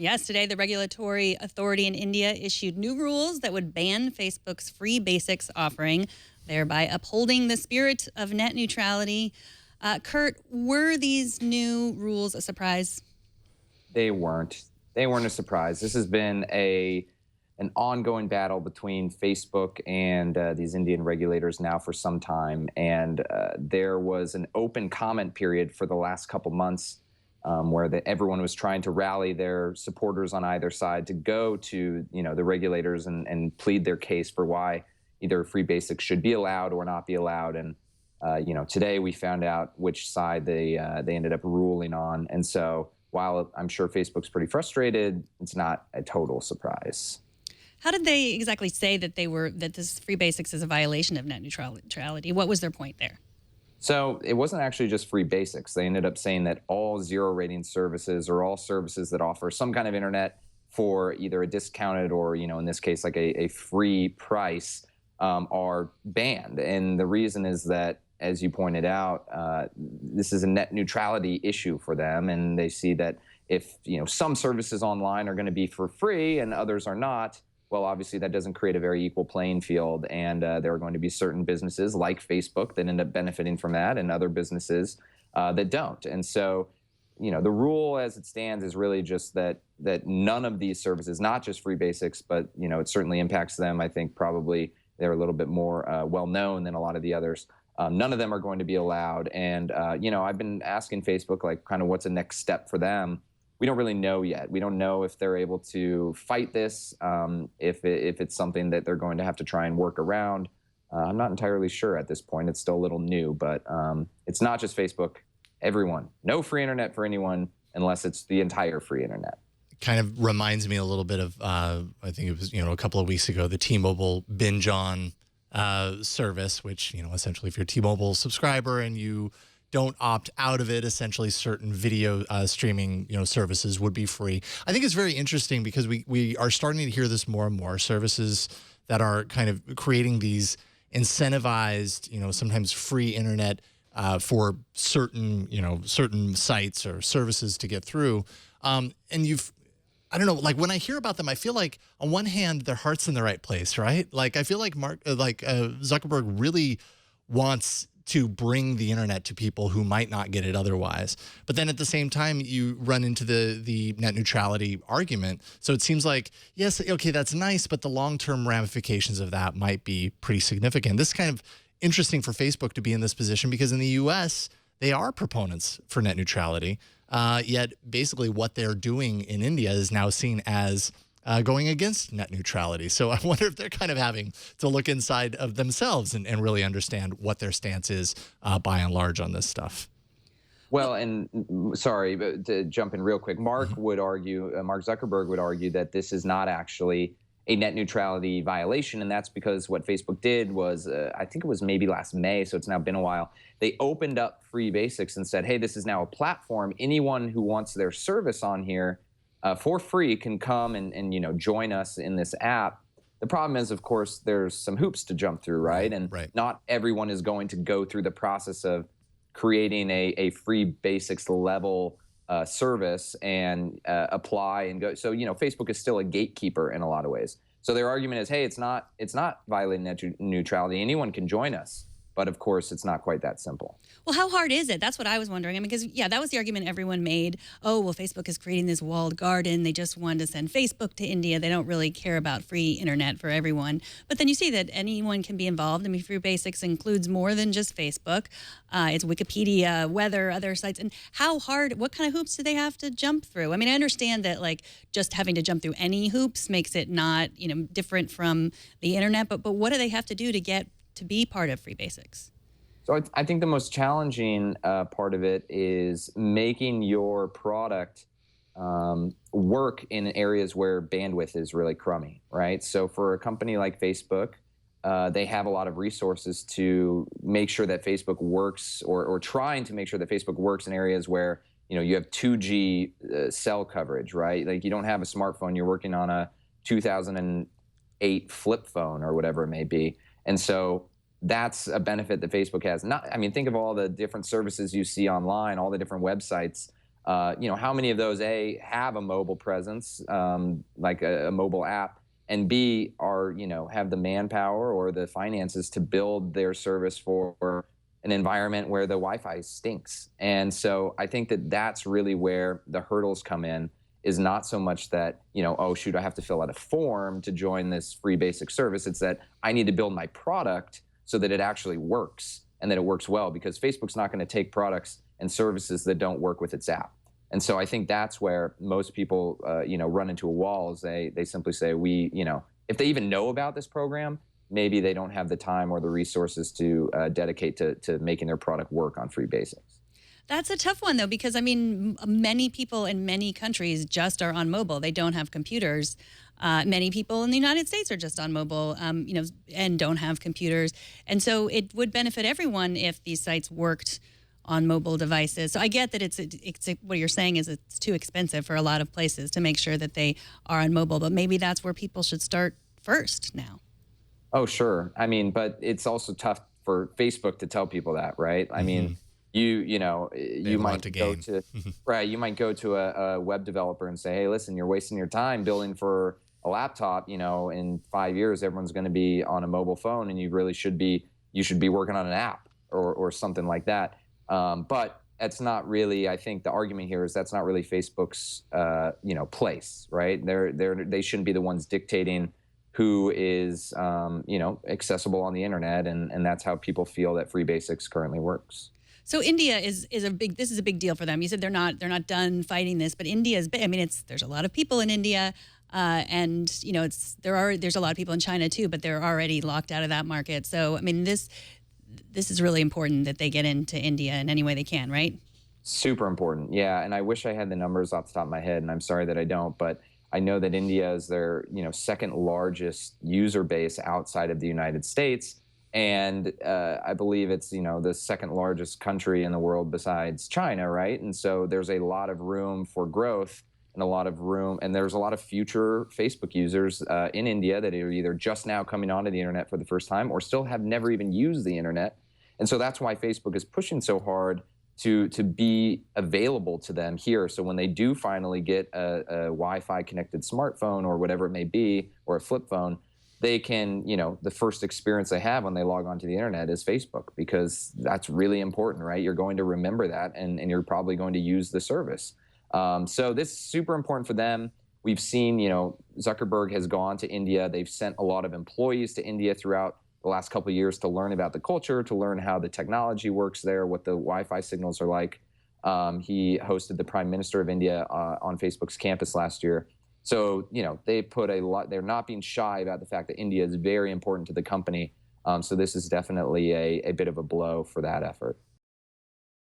Yes, today the regulatory authority in India issued new rules that would ban Facebook's free basics offering, thereby upholding the spirit of net neutrality. Kurt, were these new rules a surprise? They weren't. They weren't a surprise. This has been an ongoing battle between Facebook and these Indian regulators now for some time. And there was an open comment period for the last couple months where everyone was trying to rally their supporters on either side to go to the regulators and plead their case for why either free basics should be allowed or not be allowed. And today we found out which side they ended up ruling on. And so while I'm sure Facebook's pretty frustrated, it's not a total surprise. How did they exactly say that this free basics is a violation of net neutrality? What was their point there? So it wasn't actually just free basics. They ended up saying that all zero rating services or all services that offer some kind of internet for either a discounted or, in this case, like a free price are banned. And the reason is that, as you pointed out, this is a net neutrality issue for them. And they see that if, some services online are going to be for free and others are not, well, obviously that doesn't create a very equal playing field. And there are going to be certain businesses like Facebook that end up benefiting from that and other businesses that don't. And so, the rule as it stands is really just that none of these services, not just free basics, but, it certainly impacts them. I think probably they're a little bit more well-known than a lot of the others. None of them are going to be allowed. And, I've been asking Facebook, like, kind of what's the next step for them. We don't really know yet. We don't know if they're able to fight this, if it's something that they're going to have to try and work around. I'm not entirely sure at this point. It's still a little new, but it's not just Facebook. Everyone. No free internet for anyone unless it's the entire free internet. Kind of reminds me a little bit of, I think it was, a couple of weeks ago, the T-Mobile binge on service, which, essentially if you're a T-Mobile subscriber and you don't opt out of it, essentially certain video streaming, services would be free. I think it's very interesting because we are starting to hear this more and more, services that are kind of creating these incentivized, sometimes free internet for certain, certain sites or services to get through. And I don't know, like when I hear about them, I feel like on one hand, their heart's in the right place, right? Like I feel like Zuckerberg really wants to bring the internet to people who might not get it otherwise. But then at the same time, you run into the net neutrality argument. So it seems like, yes, okay, that's nice, but the long-term ramifications of that might be pretty significant. This is kind of interesting for Facebook to be in this position because in the US, they are proponents for net neutrality. Yet basically what they're doing in India is now seen as going against net neutrality. So I wonder if they're kind of having to look inside of themselves and really understand what their stance is by and large on this stuff. Well, and sorry, but to jump in real quick, Mark Zuckerberg would argue that this is not actually a net neutrality violation. And that's because what Facebook did was, I think it was maybe last May, so it's now been a while, they opened up free basics and said, hey, this is now a platform. Anyone who wants their service on here for free can come and join us in this app. The problem is, of course, there's some hoops to jump through, right? And not everyone is going to go through the process of creating a free basics level service and apply and go. So, Facebook is still a gatekeeper in a lot of ways. So their argument is, hey, it's not violating net neutrality. Anyone can join us. But of course, it's not quite that simple. Well, how hard is it? That's what I was wondering. I mean, because, yeah, that was the argument everyone made. Oh, well, Facebook is creating this walled garden. They just want to send Facebook to India. They don't really care about free internet for everyone. But then you see that anyone can be involved. I mean, Free Basics includes more than just Facebook. It's Wikipedia, weather, other sites. And how hard, what kind of hoops do they have to jump through? I mean, I understand that, like, just having to jump through any hoops makes it not, different from the internet. But what do they have to do to get to be part of Free Basics? So I think the most challenging part of it is making your product work in areas where bandwidth is really crummy, right? So for a company like Facebook, they have a lot of resources to make sure that Facebook works, or trying to make sure that Facebook works in areas where you have 2G cell coverage, right? Like you don't have a smartphone, you're working on a 2008 flip phone or whatever it may be. And so that's a benefit that Facebook has. Think of all the different services you see online, all the different websites. how many of those A, have a mobile presence, like a mobile app, and B, are, have the manpower or the finances to build their service for an environment where the Wi-Fi stinks. And so I think that that's really where the hurdles come in, is not so much that, oh, shoot, I have to fill out a form to join this free basic service. It's that I need to build my product so that it actually works and that it works well, because Facebook's not going to take products and services that don't work with its app. And so I think that's where most people, run into a wall, is they simply say, if they even know about this program, maybe they don't have the time or the resources to dedicate to making their product work on free basics. That's a tough one, though, because I mean, many people in many countries just are on mobile. They don't have computers. Many people in the United States are just on mobile, and don't have computers. And so it would benefit everyone if these sites worked on mobile devices. So I get that it's what you're saying is it's too expensive for a lot of places to make sure that they are on mobile. But maybe that's where people should start first now. Oh, sure. I mean, but it's also tough for Facebook to tell people that, right? I mean, you might go to right. You might go to a web developer and say, hey, listen, you're wasting your time building for a laptop. In 5 years, everyone's going to be on a mobile phone, and you should be working on an app or something like that. But that's not really, I think the argument here is that's not really Facebook's, place, right? They shouldn't be the ones dictating who is, accessible on the internet. And that's how people feel that free basics currently works. So India is this is a big deal for them. You said they're not done fighting this, but India is big. I mean, there's a lot of people in India, and there's a lot of people in China too, but they're already locked out of that market. So I mean, this is really important that they get into India in any way they can, right? Super important, yeah. And I wish I had the numbers off the top of my head, and I'm sorry that I don't, but I know that India is their second largest user base outside of the United States. And I believe it's, the second largest country in the world besides China, right? And so there's a lot of room for growth and a lot of room. And there's a lot of future Facebook users in India that are either just now coming onto the internet for the first time or still have never even used the internet. And so that's why Facebook is pushing so hard to be available to them here. So when they do finally get a Wi-Fi connected smartphone or whatever it may be, or a flip phone, they can, the first experience they have when they log onto the internet is Facebook, because that's really important, right? You're going to remember that, and you're probably going to use the service. So this is super important for them. We've seen, Zuckerberg has gone to India. They've sent a lot of employees to India throughout the last couple of years to learn about the culture, to learn how the technology works there, what the Wi-Fi signals are like. He hosted the Prime Minister of India on Facebook's campus last year. So, they put a lot, they're not being shy about the fact that India is very important to the company. So this is definitely a bit of a blow for that effort.